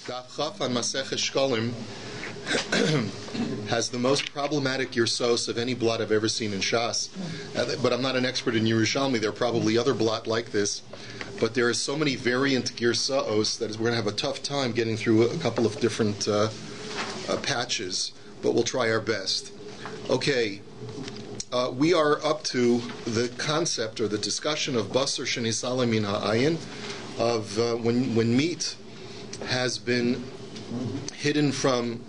DAF Chaf on Masechet Shkolim has the most problematic Yersos of any blot I've ever seen in Shas. But I'm not an expert in Yerushalmi. There are probably other blot like this. But there are so many variant Gersaos that we're going to have a tough time getting through a couple of different patches. But we'll try our best. Okay. We are up to the concept or the discussion of Basar Shenisala Min Ha'ayin, of when meat has been hidden from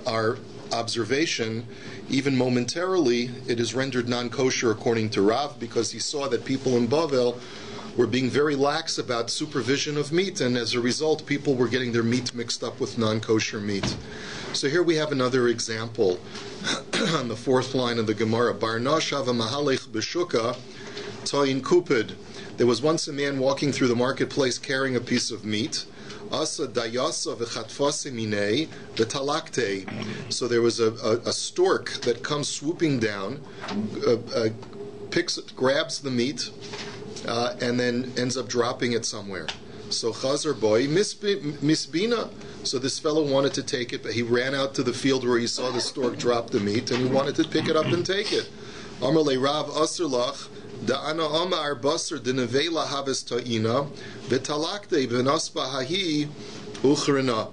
our observation, even momentarily, it is rendered non-kosher according to Rav, because he saw that people in Bavel were being very lax about supervision of meat, and as a result, people were getting their meat mixed up with non-kosher meat. So here we have another example on the fourth line of the Gemara. Barnosh hava mahalech b'shuka toyin kupid. There was once a man walking through the marketplace carrying a piece of meat. Asa dayasa v'chatfasi minei v'talakte. So there was a stork that comes swooping down, grabs the meat, and then ends up dropping it somewhere. So Chazar boy misbina. So this fellow wanted to take it, but he ran out to the field where he saw the stork drop the meat, and he wanted to pick it up and take it. Amar le Rav Asr lach da'ana amar basar denevela haves ta'ina v'talakte v'naspa hahi uchrina.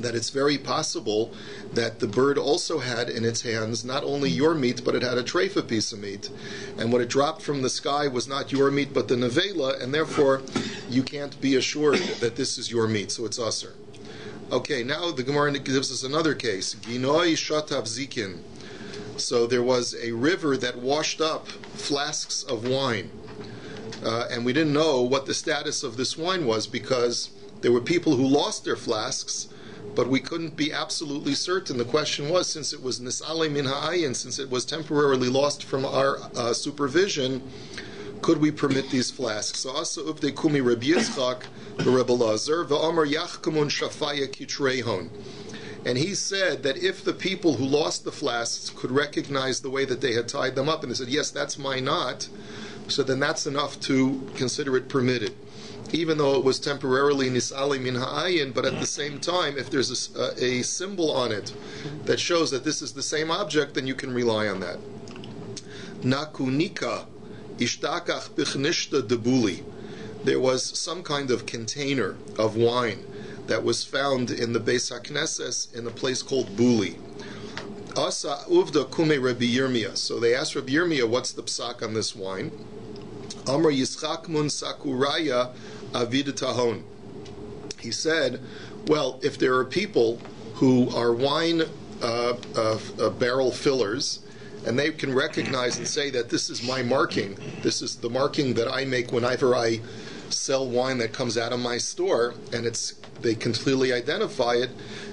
That it's very possible that the bird also had in its hands not only your meat, but it had a treifa piece of meat. And what it dropped from the sky was not your meat, but the nevela, and therefore you can't be assured that this is your meat, so it's usher. Okay, now the Gemara gives us another case. Ginoi shatav zikin. So there was a river that washed up flasks of wine. And we didn't know what the status of this wine was, because there were people who lost their flasks, but we couldn't be absolutely certain. The question was, since it was nis'ale min ha'ayin, since it was temporarily lost from our supervision, could we permit these flasks? So asa uvde kumi Rabbi Yitzchak v'Rebbe Lazar v'Amar yachkamun shafaya kitrehon. And he said that if the people who lost the flasks could recognize the way that they had tied them up, and they said, yes, that's my knot, so then that's enough to consider it permitted. Even though it was temporarily nis'ali min ha'ayin, but at the same time, if there's a symbol on it that shows that this is the same object, then you can rely on that. Nakunika ishtakach bichnishta debuli. There was some kind of container of wine that was found in the Beis HaKnesses in a place called Buli. Asa uvda kume Rabbi Yirmiyah. So they asked Rabbi Yirmiyah, what's the psak on this wine? Amar Yitzchak mun sakuraya avid tahon. He said, well, if there are people who are wine barrel fillers, and they can recognize and say that this is my marking, this is the marking that I make whenever I sell wine that comes out of my store, and they can clearly identify it,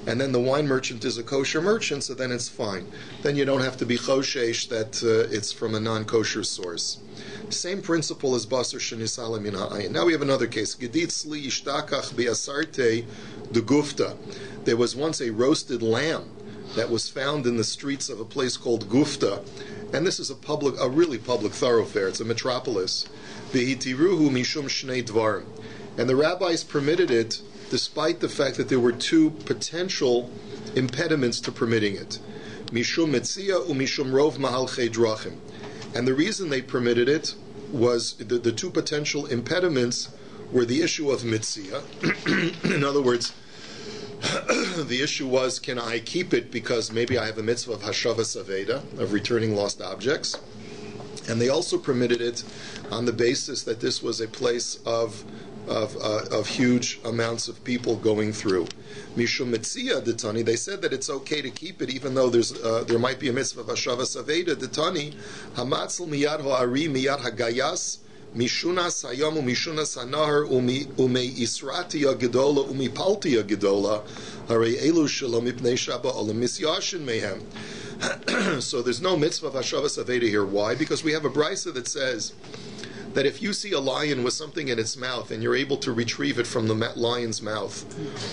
and then the wine merchant is a kosher merchant, so then it's fine. Then you don't have to be choshesh that it's from a non-kosher source. Same principle as basar shenisala min ha'ayin. Now we have another case. Geditzli ishtakach be'asarte de gufta. There was once a roasted lamb that was found in the streets of a place called Gufta, and this is a really public thoroughfare. It's a metropolis. V'hitiruhu mishum shnei dvarim, and the rabbis permitted it despite the fact that there were two potential impediments to permitting it: mishum metzia u'mishum rov mahalchei drachim. And the reason they permitted it was the two potential impediments were the issue of mitzia. In other words, the issue was, can I keep it because maybe I have a mitzvah of hashavas aveda, of returning lost objects? And they also permitted it on the basis that this was a place of huge amounts of people going through. Mishum Metzia Detani, they said that it's okay to keep it even though there might be a mitzvah of Hashavas Aveda Detani, Hamatzl Miyad Ho'ari Miyad Hagayas, Mishunas Hayam Mishunas Hanahar Ume Isratia Gedola Umi Paltia Gedola, Aryai Elu Shalom Ipnei Shaba Olam Misyashin Mehem. So there's no mitzvah of Hashavas Aveda here. Why? Because we have a brisa that says that if you see a lion with something in its mouth and you're able to retrieve it from the lion's mouth,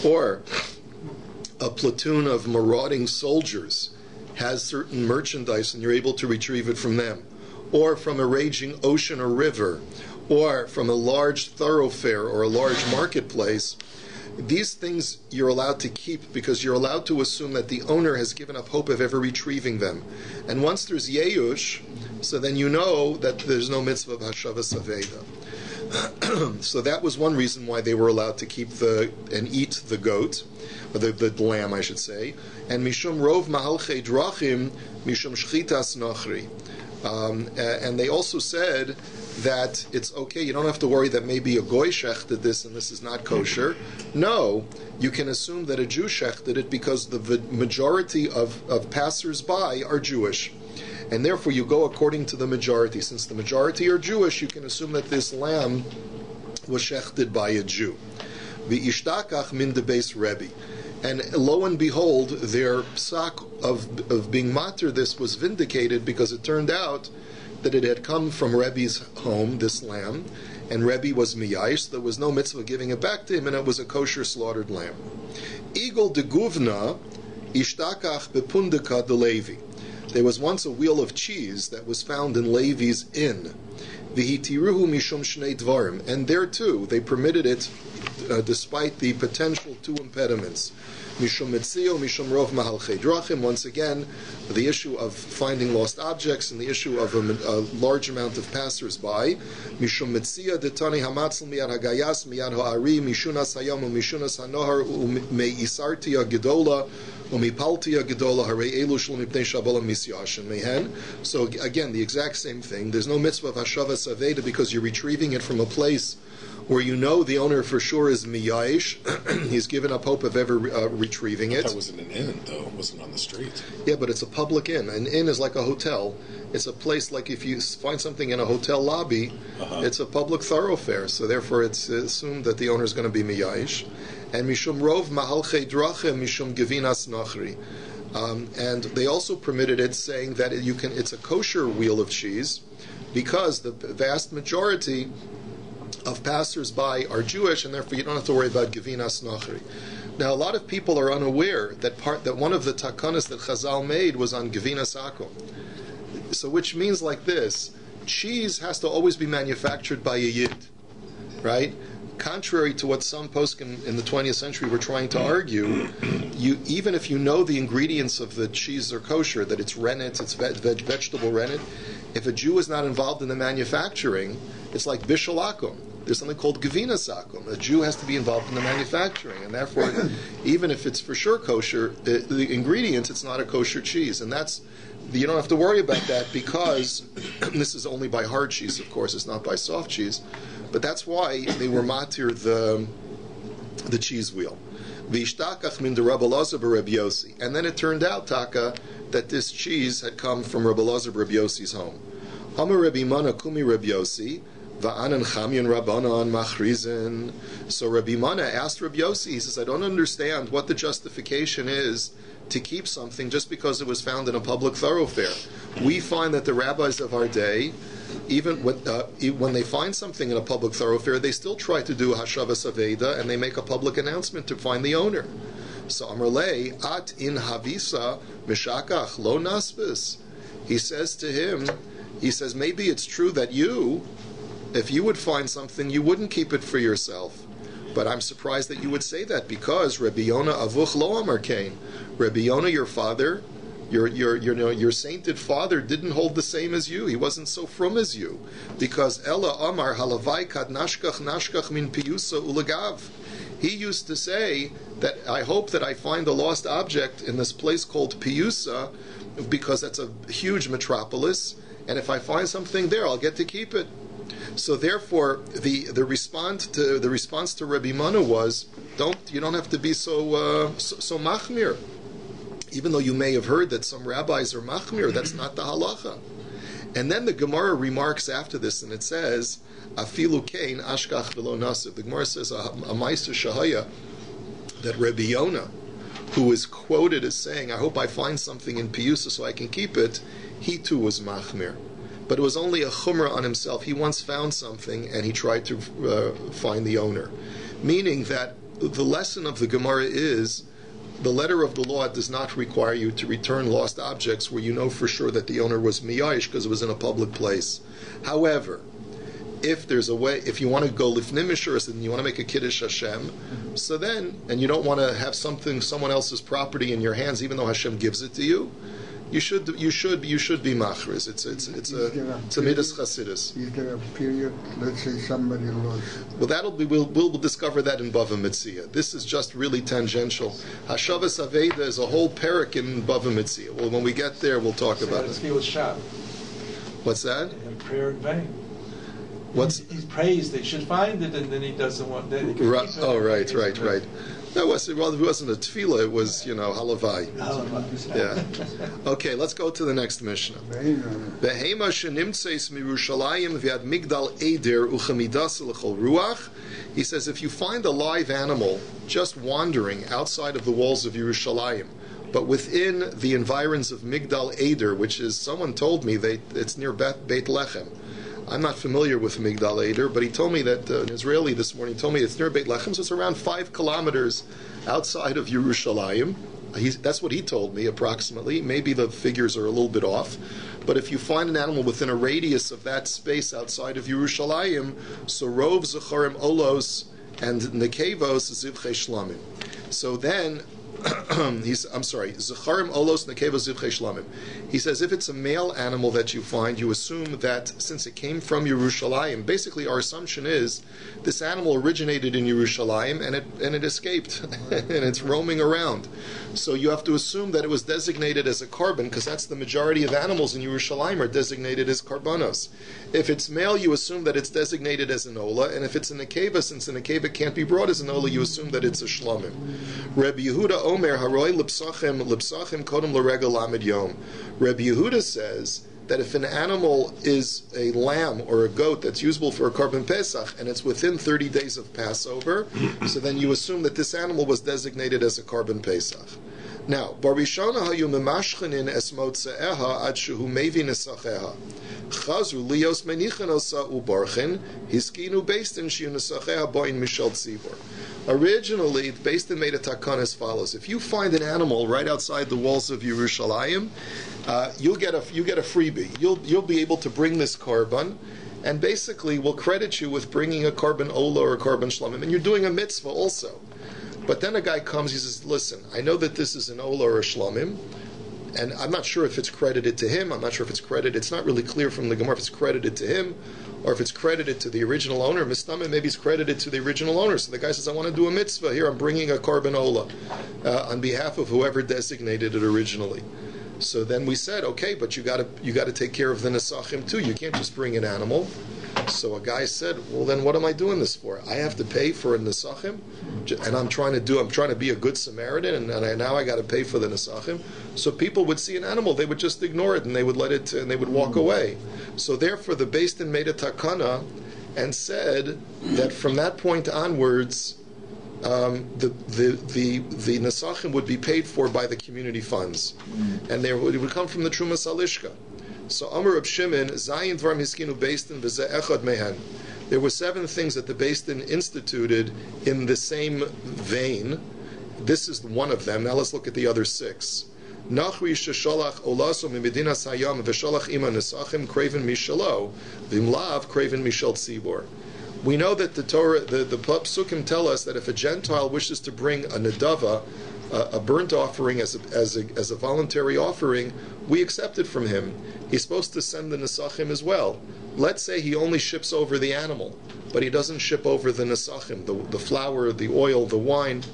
or a platoon of marauding soldiers has certain merchandise and you're able to retrieve it from them, or from a raging ocean or river, or from a large thoroughfare or a large marketplace, These things you're allowed to keep because you're allowed to assume that the owner has given up hope of ever retrieving them. And once there's Yeyush, so then you know that there's no mitzvah of Hashavas Aveda. So that was one reason why they were allowed to keep and eat the goat, or the lamb, I should say. And Mishum Rov Mahalchei Drachim, Mishum Shchitas Nachri. And they also said that it's okay, you don't have to worry that maybe a goy shechted this and this is not kosher. No, you can assume that a Jew shechted it because the majority of passers-by are Jewish. And therefore you go according to the majority. Since the majority are Jewish, you can assume that this lamb was shechted by a Jew. V'ishtakach min de beis Rabbi. And lo and behold, their psak of being matir this was vindicated because it turned out that it had come from Rebbe's home, this lamb, and Rebbe was miyash, so there was no mitzvah giving it back to him, and it was a kosher slaughtered lamb. Igel de guvna ishtakach bepundika de Levi. There was once a wheel of cheese that was found in Levi's inn. V'hitiruhu mishum shnei dvarim. And there too, they permitted it despite the potential two impediments. Mishum Metzio, Mishum Rov Mahalchei Drachim. Once again, the issue of finding lost objects and the issue of a large amount of passers-by. Mishum Metzia Detani Hamatzl Miyad Hagayas Miyad Ha'ari Mishunas Hayam Mishunas Hanohar Meisartia Gedola Umipaltia Gedola Harei Elu Shlom Mipnei Shabola Misyashin Mehen. So again, the exact same thing. There's no mitzvah of Hashavas Aveda because you're retrieving it from a place where you know the owner for sure is miyash. He's given up hope of ever retrieving it. That was in an inn, though. It wasn't on the street. Yeah, but it's a public inn. An inn is like a hotel. It's a place like if you find something in a hotel lobby, it's a public thoroughfare. So therefore it's assumed that the owner is going to be miyash. And mishum rov mahalchei drachem mishum gevinas nachri. And they also permitted it, saying that it's a kosher wheel of cheese because the vast majority of passers-by are Jewish, and therefore you don't have to worry about Gevinas Nachri. Now, a lot of people are unaware that one of the takanas that Chazal made was on Gevinas Akum. So, which means like this: cheese has to always be manufactured by a Yid, right? Contrary to what some poskim in the 20th century were trying to argue, even if you know the ingredients of the cheese are kosher, that it's rennet, it's vegetable rennet, if a Jew is not involved in the manufacturing, it's like bishul akum. There's something called gevinas akum. A Jew has to be involved in the manufacturing, and therefore, even if it's for sure kosher, the ingredients, it's not a kosher cheese, and you don't have to worry about that because this is only by hard cheese, of course, it's not by soft cheese. But that's why they were matir the cheese wheel. V'ishtakach min de Rabbi Elazar b'Rabbi Yossi. And then it turned out, Taka, that this cheese had come from Rabbi Elazar b'Rabbi Yossi's home. Amar Rabbi Mana kumi Rabbi Yossi, va'anan chamyon rabbanan machrizin. So Rabbi Mana asked Rabbi Yossi, he says, I don't understand what the justification is to keep something just because it was found in a public thoroughfare. We find that the rabbis of our day, even when they find something in a public thoroughfare, they still try to do Hashavas Aveda, and they make a public announcement to find the owner. So Amrlei, at in havisa mishakach lo nasbis. He says to him, maybe it's true that if you would find something, you wouldn't keep it for yourself. But I'm surprised that you would say that because Rabbi Yonah avuch lo amar kain. Rabbi Yonah, your father, your sainted father didn't hold the same as you. He wasn't so frum as you. Because Ella Amar halavai kad nashkach min piyusa ulagav. He used to say that I hope that I find a lost object in this place called Piyusa because that's a huge metropolis, and if I find something there, I'll get to keep it. So therefore, the response to Rabbi Mana was, you don't have to be so machmir. Even though you may have heard that some rabbis are machmir, that's not the halacha. And then the Gemara remarks after this, and it says, Afilu kein ashkach v'lo nasiv. The Gemara says a meister shahaya that Rabbi Yonah, who is quoted as saying, I hope I find something in Piyusa so I can keep it, he too was machmir. But it was only a chumrah on himself. He once found something and he tried to find the owner. Meaning that the lesson of the Gemara is, the letter of the law does not require you to return lost objects where you know for sure that the owner was miyash because it was in a public place. However, if there's a way, if you want to go lifnim mishuras and you want to make a kiddush Hashem, so then, and you don't want to have someone else's property in your hands, even though Hashem gives it to you, you should be machris. It's a midas chasidus. Is there a period? Let's say somebody lost. Well, we'll discover that in Bava Metzia. This is just really tangential. Hashavas Aveda is a whole parak in Bava Metzia. Well, when we get there, we'll talk about it. What's that? In prayer in vain. He's praised they should find it, and then he doesn't want that. Right. That wasn't a tefillah, it was, halavai. Yeah. Okay, let's go to the next Mishnah. Behema shenimtzeis mirushalayim v'ad migdal eder uchamidas l'chol ruach. He says, if you find a live animal just wandering outside of the walls of Yerushalayim, but within the environs of Migdal Eder, which is, someone told me it's near Beit Lechem. I'm not familiar with Migdal Eder, but he told me that an Israeli this morning told me it's near Beit Lechem, so it's around 5 kilometers outside of Yerushalayim. That's what he told me, approximately. Maybe the figures are a little bit off. But if you find an animal within a radius of that space outside of Yerushalayim, so Rov Zecharim Olos and Nekevos Zivchei Shlamim. So then, Zecharim Olos Nekevos Zivchei Shlamim. He says if it's a male animal that you find, you assume that since it came from Yerushalayim, basically our assumption is this animal originated in Yerushalayim and it escaped and it's roaming around. So you have to assume that it was designated as a carbon, because that's the majority of animals in Yerushalayim are designated as karbanos. If it's male, you assume that it's designated as an ola, and if it's a nekeva, since a nekeva can't be brought as an ola, you assume that it's a shlamim. Rabbi Yehuda Omer Haroi Lipsachim Kodem L'Regel Lamed Yom. Rabbi Yehuda says that if an animal is a lamb or a goat that's usable for a korban pesach and it's within 30 days of Passover, so then you assume that this animal was designated as a korban pesach. Now, Barishana hayu memashchenin es motzeeha ad shehu mevi nesacheha. Chazru lios menichanosa ubarchen hiskinu based in shiu nesacheha boin mishal tzibor. Originally, Based made a takan as follows: if you find an animal right outside the walls of Yerushalayim, you get a freebie. You'll be able to bring this korban, and basically we'll credit you with bringing a korban ola or a korban shlamim, and you're doing a mitzvah also. But then a guy comes, he says, listen, I know that this is an ola or a shlamim, and I'm not sure if it's credited to him. I'm not sure if it's not really clear from the Gemara if it's credited to him or if it's credited to the original owner. Mistama, maybe it's credited to the original owner. So the guy says, I want to do a mitzvah. Here, I'm bringing a korban ola on behalf of whoever designated it originally. So then we said, okay, but you got to take care of the nesachim too. You can't just bring an animal. So a guy said, well, then what am I doing this for? I have to pay for a nesachim, and I'm trying to be a good Samaritan, and now I got to pay for the nesachim. So people would see an animal, they would just ignore it, and they would let it, and they would walk away. So therefore, the Beis Din made a takana and said that from that point onwards, the nesachim would be paid for by the community funds, and it would come from the Trumas Alishka. So Amar Reb Shimon, Zayin Dvarim Hiskinu Beis Din v'zeh echad mehen. There were 7 things that the Beis Din instituted in the same vein. This is one of them. Now let's look at the other 6. Nachri shesholach olaso mimedinas hayam v'sholach ima nesachim kraven mishalo v'imlav kraven mishal tzibor. We know that the Torah, the Psukim tell us that if a Gentile wishes to bring a nedava, a burnt offering as a voluntary offering, we accept it from him. He's supposed to send the nesachim as well. Let's say he only ships over the animal, but he doesn't ship over the nesachim, the flour, the oil, the wine.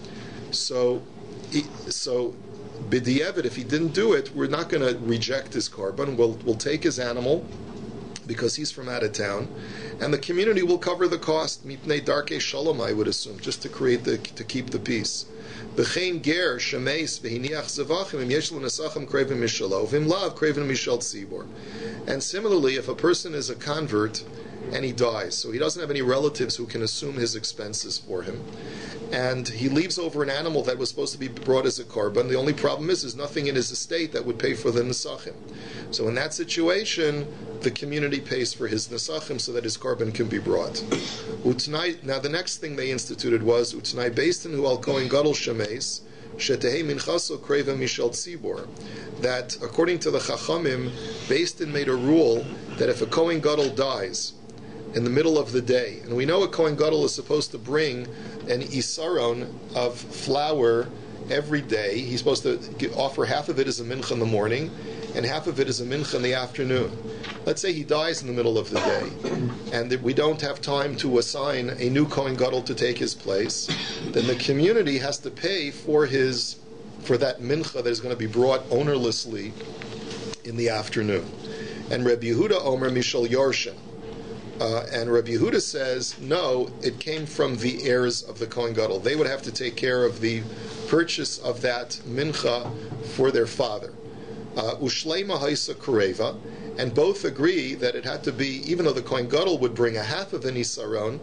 So b'di'evet, if he didn't do it, we're not going to reject his korban. We'll take his animal because he's from out of town, and the community will cover the cost. Mipnei darkei shalom, I would assume, just to keep the peace. B'chein ger shemeis v'hiniach zevachim im yesh lo nesachim kreven mishalo v'im lav kreven mishal tzibor. And similarly, if a person is a convert and he dies, so he doesn't have any relatives who can assume his expenses for him, and he leaves over an animal that was supposed to be brought as a korban, the only problem is there's nothing in his estate that would pay for the nesachim. So in that situation, the community pays for his nesachim so that his korban can be brought. Now the next thing they instituted was utnai Beis Din hu al kohen gadol shemeis shetehei minchaso kreva mishal tzibor. That according to the Chachamim, Beis Din made a rule that if a kohen gadol dies in the middle of the day. And we know a Kohen Gadol is supposed to bring an isaron of flour every day. He's supposed to offer half of it as a mincha in the morning, and half of it as a mincha in the afternoon. Let's say he dies in the middle of the day, and that we don't have time to assign a new Kohen Gadol to take his place, then the community has to pay for that mincha that is going to be brought ownerlessly in the afternoon. And Rabbi Yehuda Omer Mishal Yarshin. And Rabbi Yehuda says, no, it came from the heirs of the Kohen Gadol. They would have to take care of the purchase of that mincha for their father. Ushleima Haisa Kureva, and both agree that it had to be, even though the Kohen Gadol would bring a half of an isaron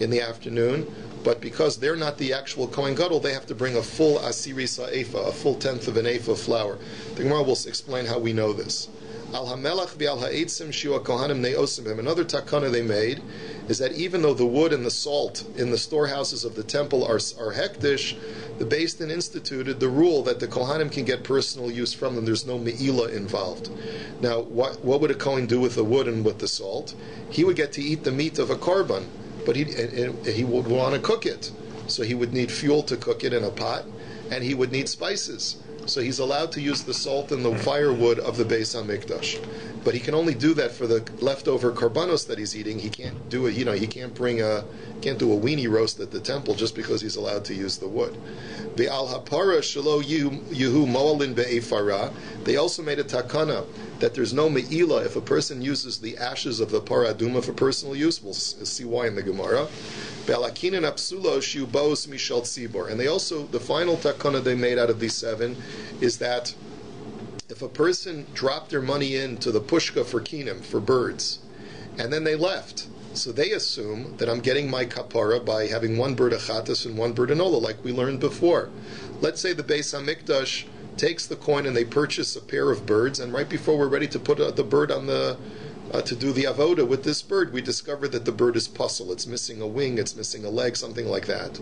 in the afternoon, but because they're not the actual Kohen Gadol, they have to bring a full asiri sa'efa, a full tenth of an ephah of flour. The Gemara will explain how we know this. Al hamelach v'al ha'etzim shiwa kohanim ne'osim. Another takana they made is that even though the wood and the salt in the storehouses of the temple are hektish, the Beis Din instituted the rule that the kohanim can get personal use from them. There's no me'ilah involved. Now, what would a kohen do with the wood and with the salt? He would get to eat the meat of a korban, but he would want to cook it. So he would need fuel to cook it in a pot, and he would need spices. So he's allowed to use the salt and the firewood of the Beis HaMikdash. But he can only do that for the leftover karbanos that he's eating. He can't do it, he can't do a weenie roast at the temple just because he's allowed to use the wood. Be'al hapara shelo yuhu mo'alin be'efara. They also made a takana that there's no me'ilah if a person uses the ashes of the para aduma for personal use. We'll see why in the Gemara. And they also, the final takana they made out of these 7 is that if a person dropped their money into the pushka for kinim, for birds, and then they left, so they assume that I'm getting my kapara by having one bird achatas and one bird anola, like we learned before. Let's say the Beis HaMikdash takes the coin and they purchase a pair of birds, and right before we're ready to put the bird on the to do the avoda with this bird, we discover that the bird is puzzle. It's missing a wing, it's missing a leg, something like that.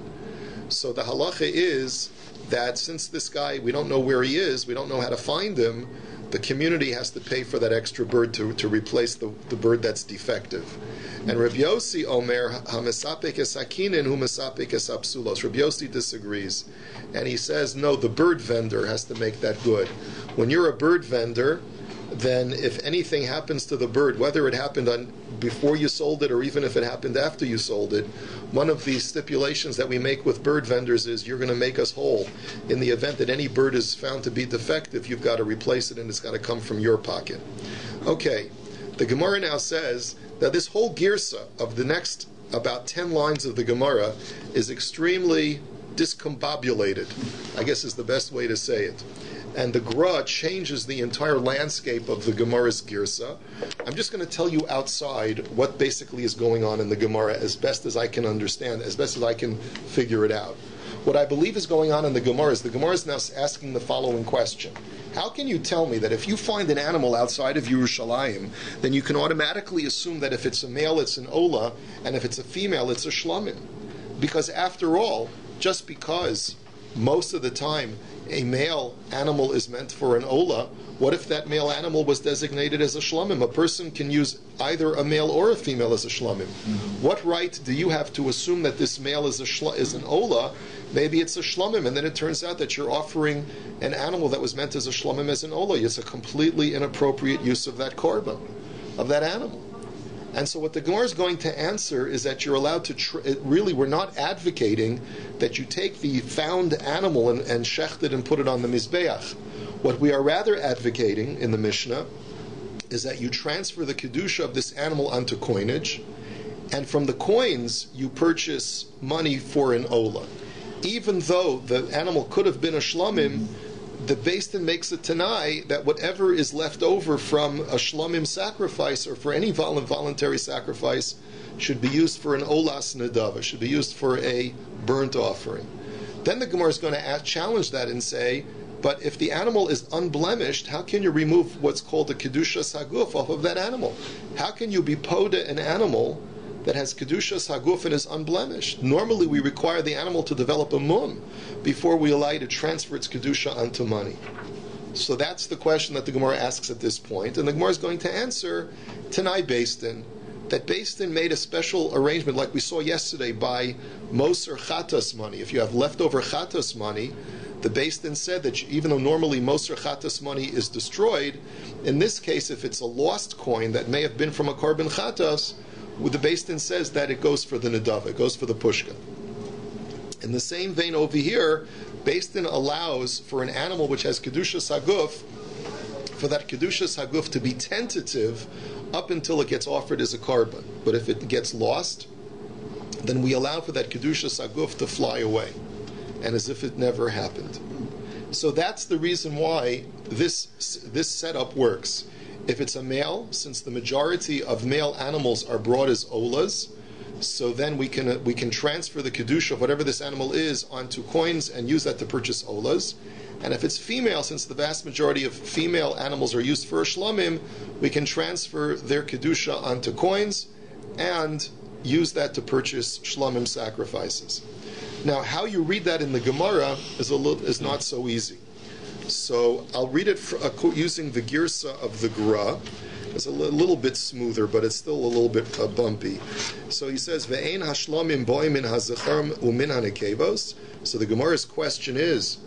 So the halacha is that since this guy, we don't know where he is, we don't know how to find him, the community has to pay for that extra bird to replace the bird that's defective. And Rabbi Yossi Omer, ha-mesapek es hakinin hu mesapek es apsulos. Rabbi Yossi disagrees. And he says, no, the bird vendor has to make that good. When you're a bird vendor, then if anything happens to the bird, whether it happened before you sold it or even if it happened after you sold it, one of the stipulations that we make with bird vendors is you're going to make us whole. In the event that any bird is found to be defective, you've got to replace it and it's got to come from your pocket. Okay, the Gemara now says that this whole girsa of the next about 10 lines of the Gemara is extremely discombobulated, I guess is the best way to say it. And the Gra changes the entire landscape of the Gemara's Girsa. I'm just going to tell you outside what basically is going on in the Gemara as best as I can understand, as best as I can figure it out. What I believe is going on in the Gemara is now asking the following question. How can you tell me that if you find an animal outside of Yerushalayim, then you can automatically assume that if it's a male, it's an Ola, and if it's a female, it's a Shlamim? Because after all, just because most of the time a male animal is meant for an Ola, what if that male animal was designated as a Shlamim? A person can use either a male or a female as a Shlamim. What right do you have to assume that this male is an Ola? Maybe it's a Shlamim, and then it turns out that you're offering an animal that was meant as a Shlamim as an Ola. It's a completely inappropriate use of that korban, of that animal. And so what the Gemara is going to answer is that you're allowed to, really we're not advocating that you take the found animal and shecht it and put it on the Mizbeach. What we are rather advocating in the Mishnah is that you transfer the Kedusha of this animal onto coinage, and from the coins you purchase money for an Ola. Even though the animal could have been a Shlamim, the Beis Din makes a Tanai that whatever is left over from a Shlamim sacrifice or for any voluntary sacrifice should be used for an Olas Nedava, should be used for a burnt offering. Then the Gemara is going to challenge that and say, but if the animal is unblemished, how can you remove what's called the Kedushas Haguf off of that animal? How can you be poda an animal that has Kedushas Haguf and is unblemished? Normally we require the animal to develop a mum before we allow it to transfer its Kedusha onto money. So that's the question that the Gemara asks at this point, and the Gemara is going to answer Tanai Beis Din. that Beis Din made a special arrangement, like we saw yesterday, by Moser Chatas money. If you have leftover Chatas money, the Beis Din said that even though normally Moser Chatas money is destroyed, in this case, if it's a lost coin that may have been from a Korban Chatas, the Beis Din says that it goes for the Nedava, it goes for the Pushka. In the same vein over here, Beis Din allows for an animal which has Kedushas Haguf, for that Kedushas Haguf to be tentative up until it gets offered as a Korban. But if it gets lost, then we allow for that Kedushas Haguf to fly away, and as if it never happened. So that's the reason why this setup works. If it's a male, since the majority of male animals are brought as olas, so then we can transfer the kedusha of whatever this animal is onto coins and use that to purchase olas. And if it's female, since the vast majority of female animals are used for shlamim, we can transfer their kedusha onto coins and use that to purchase shlamim sacrifices. Now, how you read that in the Gemara is not so easy. So I'll read it using the girsa of the Gra. It's a little bit smoother, but it's still a little bit bumpy. So he says, "Ve'ein hashlamim boim min hazecharm umin hanekevos." So the Gemara's question is,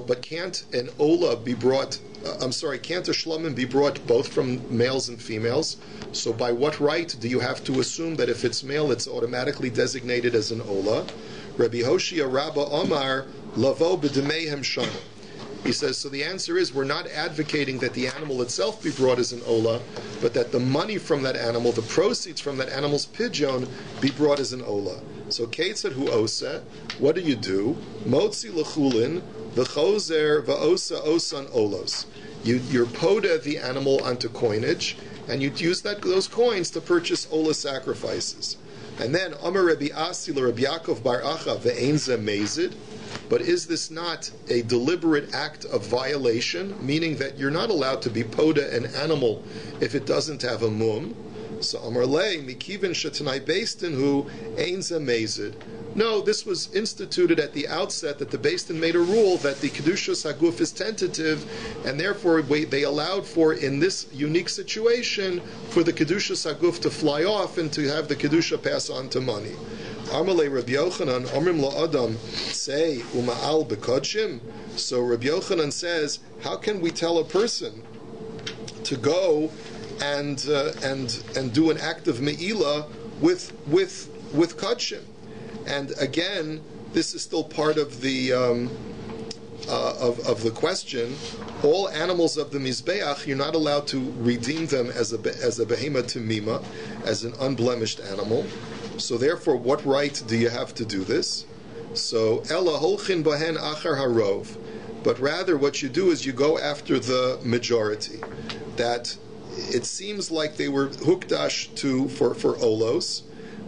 but can't an ola be brought? Can't a shlamim be brought both from males and females? So by what right do you have to assume that if it's male, it's automatically designated as an ola? Rabbi Hoshia Rabba Omar lavo b'demehem shana. He says, so the answer is, we're not advocating that the animal itself be brought as an ola, but that the money from that animal, the proceeds from that animal's pidyon, be brought as an ola. So Keitzad hu osa, what do? Motzi l'chulin, v'chozer v'osa osan olos. You're poda the animal onto coinage, and you use those coins to purchase ola sacrifices. And then, Amar Rabbi Asi Rabbi Yaakov bar Acha ve'ein ze mezid. But is this not a deliberate act of violation, meaning that you're not allowed to be poda an animal if it doesn't have a mum? So Amar lei mikivin shetanai Beis Din hu ein ze mezid. No, this was instituted at the outset that the Beis Din made a rule that the Kedushas Haguf is tentative, and therefore they allowed for, in this unique situation, for the Kedushas Haguf to fly off and to have the Kedusha pass on to money. Amalei Rabbi Yochanan, Omrim lo Adam, say uma'al bekodshim. So Rabbi Yochanan says, how can we tell a person to go and do an act of me'ila with kodshim? And again, this is still part of the of the question. All animals of the mizbeach, you're not allowed to redeem them as a behema tamima, as an unblemished animal. So therefore, what right do you have to do this? So ella holchin bahen achar harov, but rather what you do is you go after the majority. That it seems like they were hukdash for olos,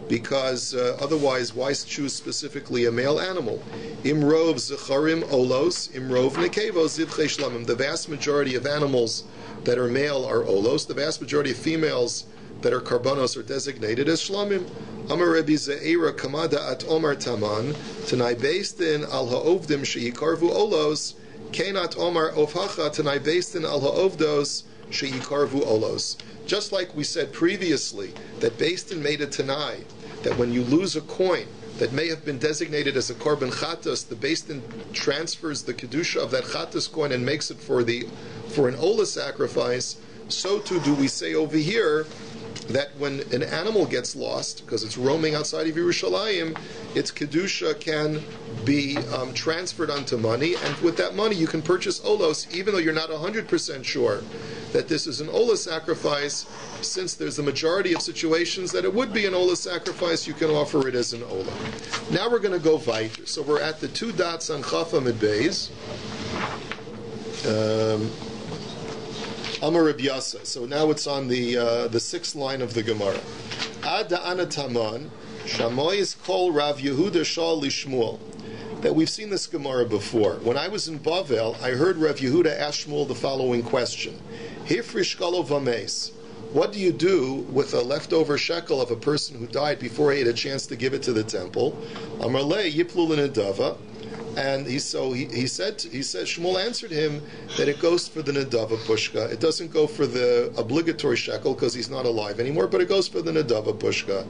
because otherwise, why choose specifically a male animal? Imrov zecharim olos, imrov nekevos zivchei shlamim. The vast majority of animals that are male are olos. The vast majority of females that are karbanos are designated as shlamim. Amar Rabbi Ze'era kamada at Omar Taman Tanai Beis Din al ha'ovdim sheyikarvu olos kenat Omar ofhacha Tanai Beis Din al ha'ovdos sheyikarvu olos. Just like we said previously that Beis Din made a Tanai that when you lose a coin that may have been designated as a korban chatas, the Beis Din transfers the kedusha of that chatas coin and makes it for an ola sacrifice. So too do we say over here that when an animal gets lost, because it's roaming outside of Yerushalayim, its kedusha can be transferred onto money, and with that money you can purchase olos, even though you're not 100% sure that this is an ola sacrifice. Since there's a majority of situations that it would be an ola sacrifice, you can offer it as an ola. Now we're going to go BAYT. So we're at the 2 dots on Chafam and Beis. Amar Rabbi Yasa. So now it's on the 6th line of the Gemara. Ad Anataman Shamoyis Kol Rav Yehuda Shal Lishmuel. That we've seen this Gemara before. When I was in Bavel, I heard Rav Yehuda ask Shmuel the following question: Hifrish Shkalo Vames. What do you do with a leftover shekel of a person who died before he had a chance to give it to the temple? Amar Le Yiplu L'Nedava. And he said Shmuel answered him that it goes for the Nadava Pushka. It doesn't go for the obligatory shekel because he's not alive anymore, but it goes for the Nadava Pushka.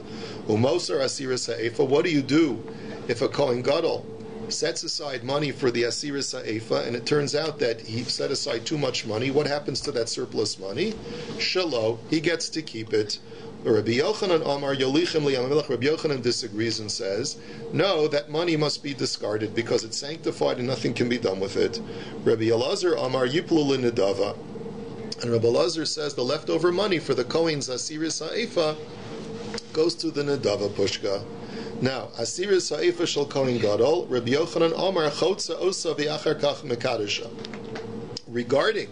Umosar Asiris Ha'efa. What do you do if a Kohen Gadol sets aside money for the Asiris Ha'efa and it turns out that he set aside too much money? What happens to that surplus money? Shalo, he gets to keep it. Rabbi Yochanan Amar Yolichem Li'Amelech. Rabbi Yochanan disagrees and says, no, that money must be discarded because it's sanctified and nothing can be done with it. Rabbi Elazar Amar Yiplu L'Nedava. And Rabbi Elazar says the leftover money for the Kohen's Asiris Ha'efa goes to the Nedava Pushka. Now, Asiris Ha'efa Shel Kohen Gadol, Rabbi Yochanan Amar Chotza Osa V'Achar Kach Mekadesha. Regarding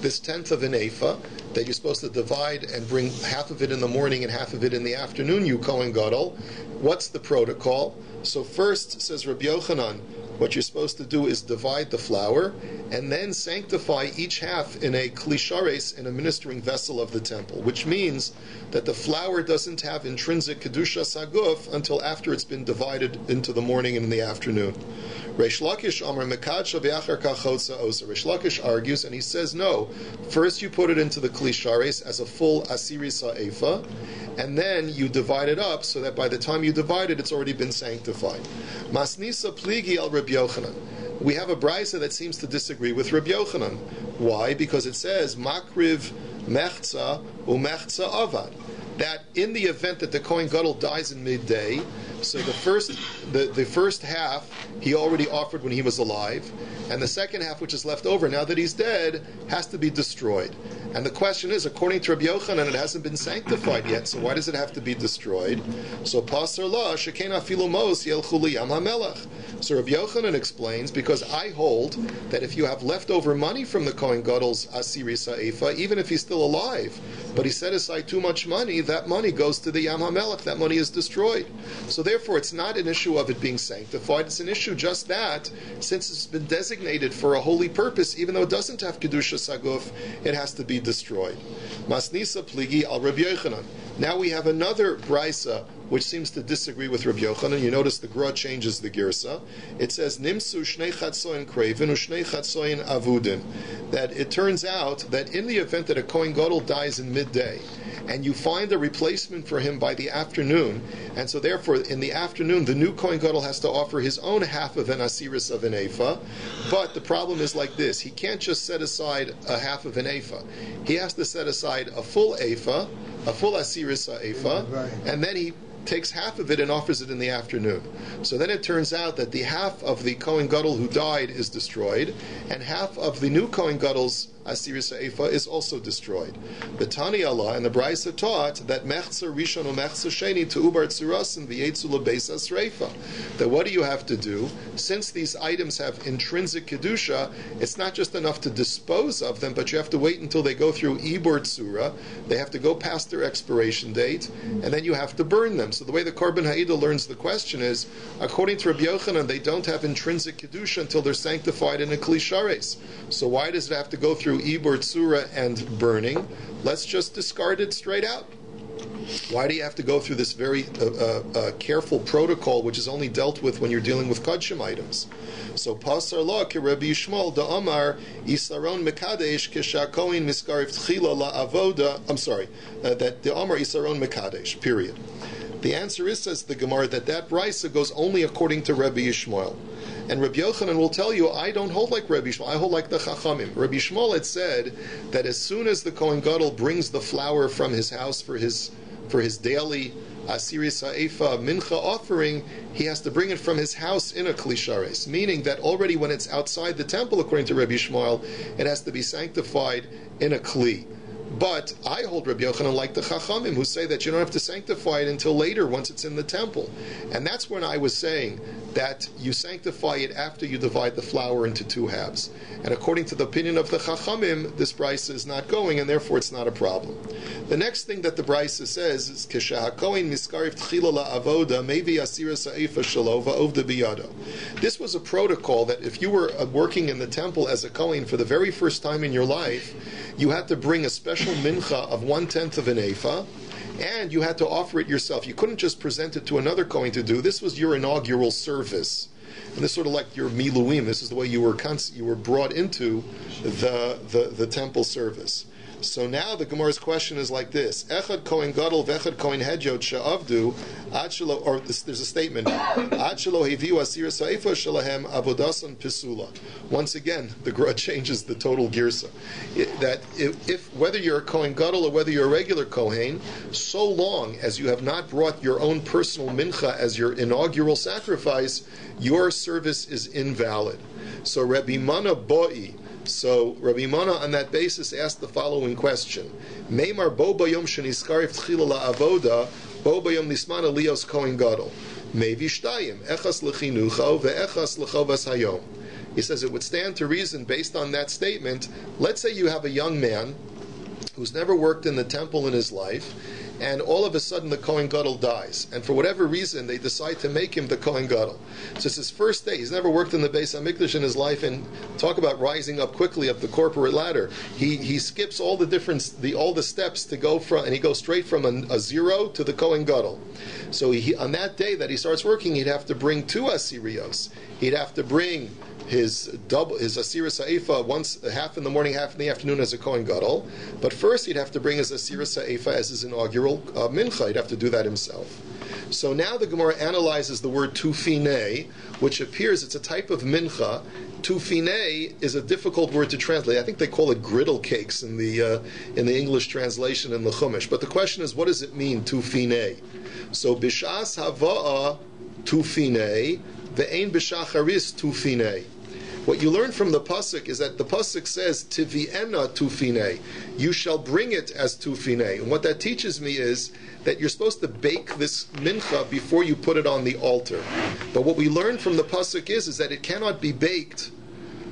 this tenth of an ephah that you're supposed to divide and bring half of it in the morning and half of it in the afternoon, you Kohen Gadol, what's the protocol? So first, says Rabbi Yochanan, what you're supposed to do is divide the flour and then sanctify each half in a klishares, in a ministering vessel of the temple, which means that the flour doesn't have intrinsic kedusha saguf until after it's been divided into the morning and in the afternoon. Reish Lakish Amar Mekadsha v'achar kachotza osa. Reish Lakish argues and he says, no, first you put it into the klishares as a full asiris ha'efa, and then you divide it up so that by the time you divide it, it's already been sanctified. Masnisa pligi al Rabbi Yochanan. We have a brisa that seems to disagree with Rabbi Yochanan. Why? Because it says makriv mechza umechza avad. That in the event that the Kohen Gadol dies in midday, so the first half he already offered when he was alive, and the second half, which is left over now that he's dead, has to be destroyed. And the question is, according to Rabbi Yochanan, it hasn't been sanctified yet, so why does it have to be destroyed? So pasar la shekena afilu mos yelchu liyam hamelech. So Rabbi Yochanan explains, because I hold that if you have leftover money from the Kohen Gadol's asiris ha'efa, even if he's still alive, but he set aside too much money, that money goes to the Yam HaMelech, that money is destroyed. So therefore it's not an issue of it being sanctified, it's an issue just that, since it's been designated for a holy purpose, even though it doesn't have Kedusha Saguf, it has to be destroyed. Masnisa pligi al Rabbi Yochanan. Now we have another brisa which seems to disagree with Rabbi Yochanan. You notice the Gra changes the girsa. It says Nimsu shnei chatzoin kreivin ushnei chatzoin avudin. That it turns out that in the event that a Kohen Gadol dies in midday, and you find a replacement for him by the afternoon, and so therefore in the afternoon the new Kohen Gadol has to offer his own half of an asiris of an ephah. But the problem is like this: he can't just set aside a half of an ephah. He has to set aside a full ephah, a full asiris ephah, and then he takes half of it and offers it in the afternoon. So then it turns out that the half of the Kohen Gadol who died is destroyed, and half of the new Kohen Gadol's asiris ha'efa is also destroyed. The Tani Allah and the Brisa taught that mechzer rishon or mechzer sheni to ubar tzurasin v'yetzu lebeis asreifa. That what do you have to do? Since these items have intrinsic kedusha, it's not just enough to dispose of them, but you have to wait until they go through ibur tzura. They have to go past their expiration date, and then you have to burn them. So the way the Korban Ha'ida learns the question is, according to Rabbi Yochanan, they don't have intrinsic kedusha until they're sanctified in a klishares. So why does it have to go through ibur tzura and burning? Let's just discard it straight out. Why do you have to go through this very careful protocol, which is only dealt with when you're dealing with kodshim items? So pasar la ke Rabbi Yishmael da Amar isaron mekadesh keshakoin miskarif tchila la avoda. I'm sorry, that the Amar isaron mekadesh. Period. The answer is, says the Gemara, that brisa goes only according to Rabbi Yishmael. And Rabbi Yochanan will tell you, I don't hold like Rabbi Yishmael, I hold like the Chachamim. Rabbi Yishmael had said that as soon as the Kohen Gadol brings the flour from his house for his daily asiris ha'efa mincha offering, he has to bring it from his house in a klishares, meaning that already when it's outside the temple, according to Rabbi Yishmael, it has to be sanctified in a kli. But I hold Rabbi Yochanan like the Chachamim, who say that you don't have to sanctify it until later, once it's in the temple. And that's when I was saying that you sanctify it after you divide the flour into two halves. And according to the opinion of the Chachamim, this brisa is not going, and therefore it's not a problem. The next thing that the brisa says is Keshahakoin miskarif tchila la'avoda mevi asiras ha'efa shelo va'ovda biyado. This was a protocol that if you were working in the temple as a Kohen for the very first time in your life, you had to bring a special mincha of 1/10 of an ephah, and you had to offer it yourself. You couldn't just present it to another Kohen to do. This was your inaugural service. And this is sort of like your miluim. This is the way you were brought into the temple service. So now the Gemara's question is like this: Echad Kohen Gadol v'Echad Kohen Hedjot she'avdu ad shelo, or there's a statement ad shelo heviu asir sa'efa shelahem avodasan pisula. Once again, the Gemara changes the total girsa. That if whether you're a Kohen Gadol or whether you're a regular Kohen, so long as you have not brought your own personal mincha as your inaugural sacrifice, your service is invalid. So Rabbi Mana Boi. So Rabbi Mana on that basis asked the following question: Meimar bo bayom sheniskarif tchila la'avoda, bo bayom nismana lios kohen gadol. Mevi shtayim, echas lechinucho ve'echas lechovas hayom. He says it would stand to reason based on that statement. Let's say you have a young man who's never worked in the temple in his life, and all of a sudden the Kohen Gadol dies, and for whatever reason they decide to make him the Kohen Gadol. So it's his first day. He's never worked in the Beis HaMikdash in his life, and talk about rising up quickly up the corporate ladder. He skips all the steps to go from, and he goes straight from a zero to the Kohen Gadol. So on that day that he starts working, he'd have to bring 2 asirios. He'd have to bring his asira sa'ifa once, half in the morning, half in the afternoon as a Kohen Gadol. But first he'd have to bring his asira sa'ifa as his inaugural mincha. He'd have to do that himself. So now the Gemara analyzes the word tufine, which appears, it's a type of mincha. Tufine is a difficult word to translate. I think they call it griddle cakes in the English translation in the Chumash. But the question is, what does it mean, tufine? So bishas hava'a tufine, ve'ein b'shacharis tufine. What you learn from the pasuk is that the pasuk says tiviena tufine, you shall bring it as tufine. And what that teaches me is that you're supposed to bake this mincha before you put it on the altar. But what we learn from the pasuk is that it cannot be baked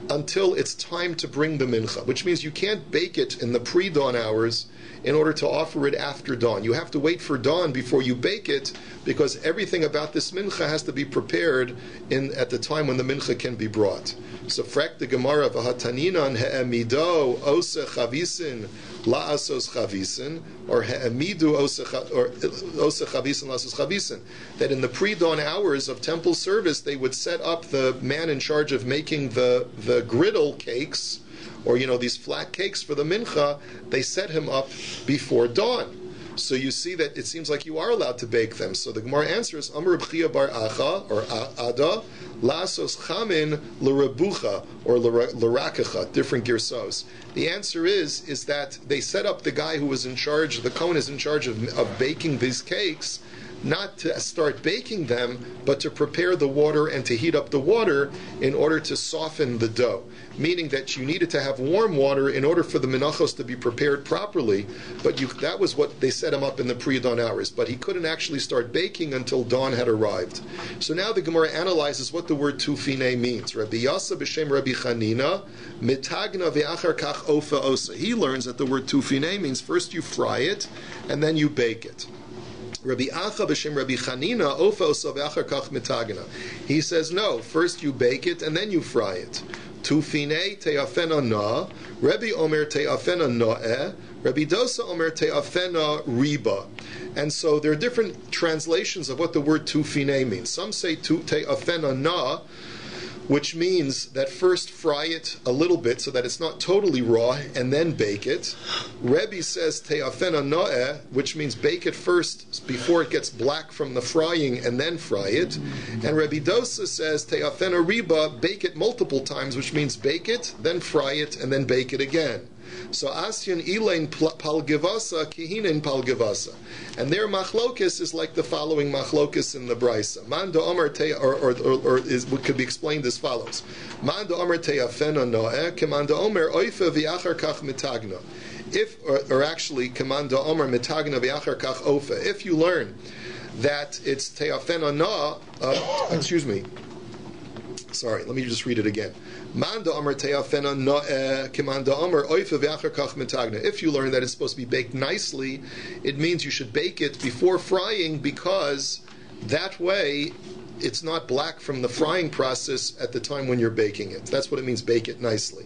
until it's time to bring the mincha, which means you can't bake it in the pre-dawn hours in order to offer it after dawn. You have to wait for dawn before you bake it, because everything about this mincha has to be prepared at the time when the mincha can be brought. So frak the Gemara v'hataninan he'emido ose chavisin la'asos chavisin, or he'emidu ose chavisin la'asos chavisin, that in the pre-dawn hours of temple service they would set up the man in charge of making the griddle cakes, or these flat cakes for the mincha. They set him up before dawn. So you see that it seems like you are allowed to bake them. So the Gemara answers, Amar B'chia bar Acha, or Ada, Lasos Chamin l'Rebucha, or l'Rakacha, different girsos. The answer is that they set up the guy who was in charge, the Kohen is in charge of baking these cakes, not to start baking them, but to prepare the water and to heat up the water in order to soften the dough. Meaning that you needed to have warm water in order for the menachos to be prepared properly, but that was what they set him up in the pre-dawn hours. But he couldn't actually start baking until dawn had arrived. So now the Gemara analyzes what the word tufine means. Rabbi Yasa b'shem Rabbi Chanina, mitagna ve'achar kach ofa osa. He learns that the word tufine means first you fry it, and then you bake it. Rabbi Acha b'shem Rabbi Chanina ofa osa ve'achar kach mitagna. He says no, first you bake it and then you fry it. Tufine te'afena na, Rabbi Omer te'afena na'eh, Rabbi Dosa Omer te'afena riba. And so there are different translations of what the word tufine means. Some say te'afena na, which means that first fry it a little bit so that it's not totally raw, and then bake it. Rebbe says te'afena na'eh, which means bake it first before it gets black from the frying, and then fry it. And Rebbe Dosa says te'afena riba, bake it multiple times, which means bake it, then fry it, and then bake it again. So asyan ilain palgivasa kihinin palgivasa, and their machlokis is like the following machlokis in the Brisa. Manda Omer te, or could be explained as follows: Manda Omer te'afena noeh, kemanda Omer oifa v'achar kach mitagna. If, or actually, kemanda Omer mitagna v'achar kach ofa. If you learn that it's te'afena na, excuse me. Sorry, let me just read it again. Manda Amar Te'afena Na'eh Kimanda Amar Oifa V'achar Kach Mitagna. If you learn that it's supposed to be baked nicely, it means you should bake it before frying, because that way it's not black from the frying process at the time when you're baking it. That's what it means, bake it nicely.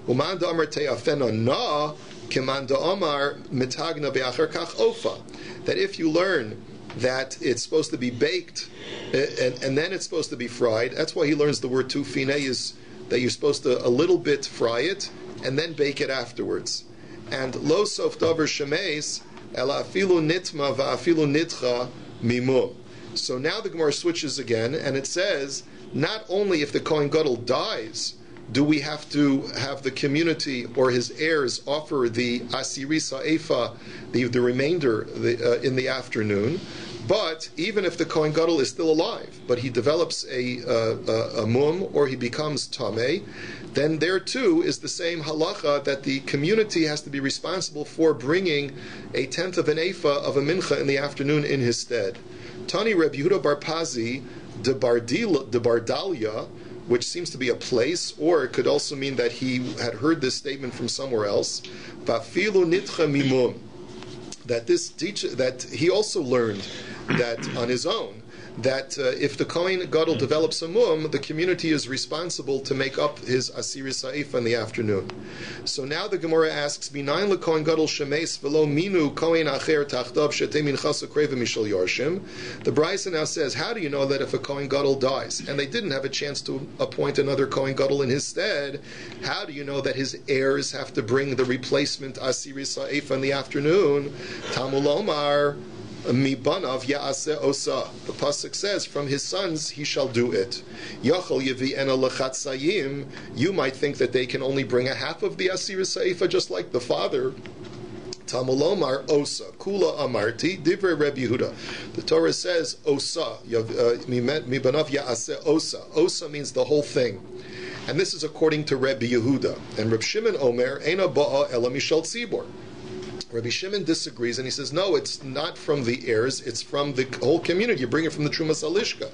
Umanda Amar Te'afena Na Kimanda Amar Mitagna V'achar Kach Ofa. That if you learn that it's supposed to be baked, and then it's supposed to be fried. That's why he learns the word tufine is that you're supposed to a little bit fry it and then bake it afterwards. And lo sof davar shemeis ela afilu nitma va'afilu nitcha mimum. So now the Gemara switches again, and it says, not only if the Kohen Gadol dies do we have to have the community or his heirs offer the asiri sa'efa, the remainder in the afternoon, but even if the Kohen Gadol is still alive, but he develops a mum or he becomes tameh, then there too is the same halacha that the community has to be responsible for bringing a tenth of an ephah of a mincha in the afternoon in his stead. Tani Reb Yehuda Bar Pazi de Bardalia, which seems to be a place, or it could also mean that he had heard this statement from somewhere else. Vafilu nitcha mimum. That he also learned that on his own, that if the Kohen Gadol develops a mum, the community is responsible to make up his asiri sa'if in the afternoon. So now the Gemara asks, Minayin leKohen Gadol shemes velo minu Kohen acher tachtav shetei minchas ukreva mishal yarshim. The Brisa now says, how do you know that if a Kohen Gadol dies, and they didn't have a chance to appoint another Kohen Gadol in his stead, how do you know that his heirs have to bring the replacement asiri sa'if in the afternoon? Tamul Omar, Mibanav Ya'aseh Osa. The pasuk says, from his sons he shall do it. Yachol Yevi'ena Lechatzayim. You might think that they can only bring a half of the Asir Saifa, just like the father. Tamulomar Osa. Kula Amarti. Divrei Reb Yehuda. The Torah says Osa. Mibanav Ya'aseh Osa. Osa means the whole thing. And this is according to Reb Yehuda. And Reb Shimon Omer, Eina Ba'a Ela Mishal Tzibor. Rabbi Shimon disagrees, and he says, no, it's not from the heirs, it's from the whole community. You bring it from the Trumas Alishka.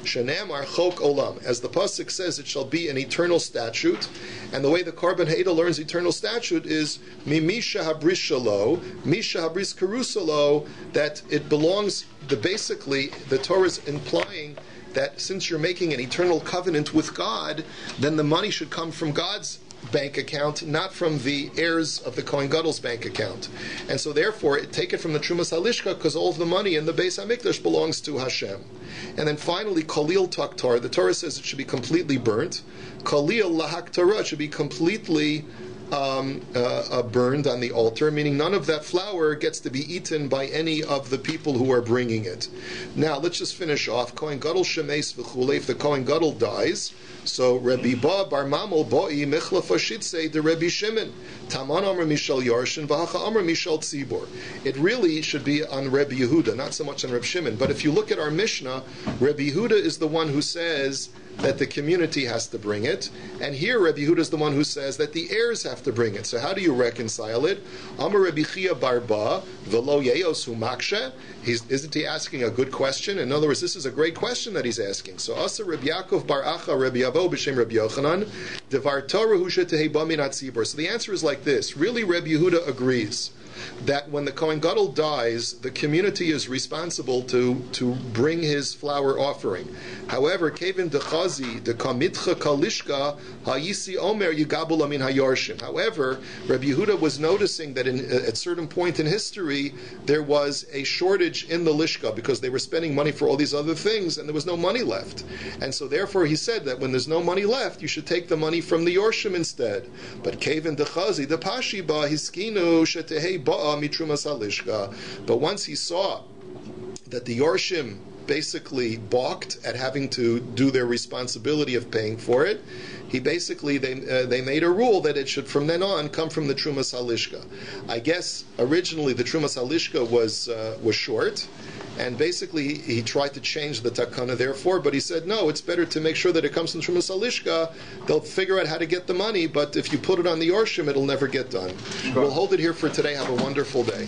Shanamar Chok Olam. As the Pasuk says, it shall be an eternal statute. And the way the Korban Haida learns eternal statute is, Mimisha Habris Shalo, Misha Habris Karusalo, that it belongs, basically, the Torah is implying that since you're making an eternal covenant with God, then the money should come from God's bank account, not from the heirs of the Kohen Gadol's bank account. And so therefore, take it from the Trumas Halishka, because all of the money in the Beis HaMikdash belongs to Hashem. And then finally, Kalil Taktar, the Torah says it should be completely burnt. Kalil Lahaktara, it should be completely burned on the altar, meaning none of that flour gets to be eaten by any of the people who are bringing it. Now, let's just finish off. Kohen Gadol Shemes V'chulei, if the Kohen Gadol dies, so Rabbi Ba Bar Mamol Boi Michla Fashitse de Rabbi Shimon Taman Amr Mishal Yarshin V'hacha Amr Mishal Tzibor. It really should be on Rabbi Yehuda, not so much on Rabbi Shimon. But if you look at our Mishnah, Rabbi Yehuda is the one who says that the community has to bring it, and here Rabbi Yehuda is the one who says that the heirs have to bring it. So how do you reconcile it? Amar Rabbi Chia Barba V'lo Yeos Hu Makshe. Isn't he asking a good question? In other words, this is a great question that he's asking. So Asa Rabbi Yaakov Bar Acha Rabbi Avo B'Shem Rabbi Yochanan Devar Torah Hu Shetehei Ba Min HaTzibor. So the answer is like this. Really, Rabbi Yehuda agrees that when the Kohen Gadol dies, the community is responsible to bring his flour offering. However, Kevin dechazi de kamitcha kalishka hayisi omer yigabul amin hayarshin. However, Rabbi Yehuda was noticing that at certain point in history there was a shortage in the lishka because they were spending money for all these other things and there was no money left. And so therefore he said that when there's no money left, you should take the money from the yorshim instead. But Kevin dechazi de pashiba hiskinu shetehei ba'a mitrumas halishka. But once he saw that the yorshim basically balked at having to do their responsibility of paying for it, he basically they made a rule that it should from then on come from the Trumas Halishka. I guess originally the Trumas Halishka was short, and basically he tried to change the takana therefore, but he said no, it's better to make sure that it comes from Trumas Halishka. They'll figure out how to get the money, but if you put it on the Yorshim, it'll never get done. We'll hold it here for today. Have a wonderful day.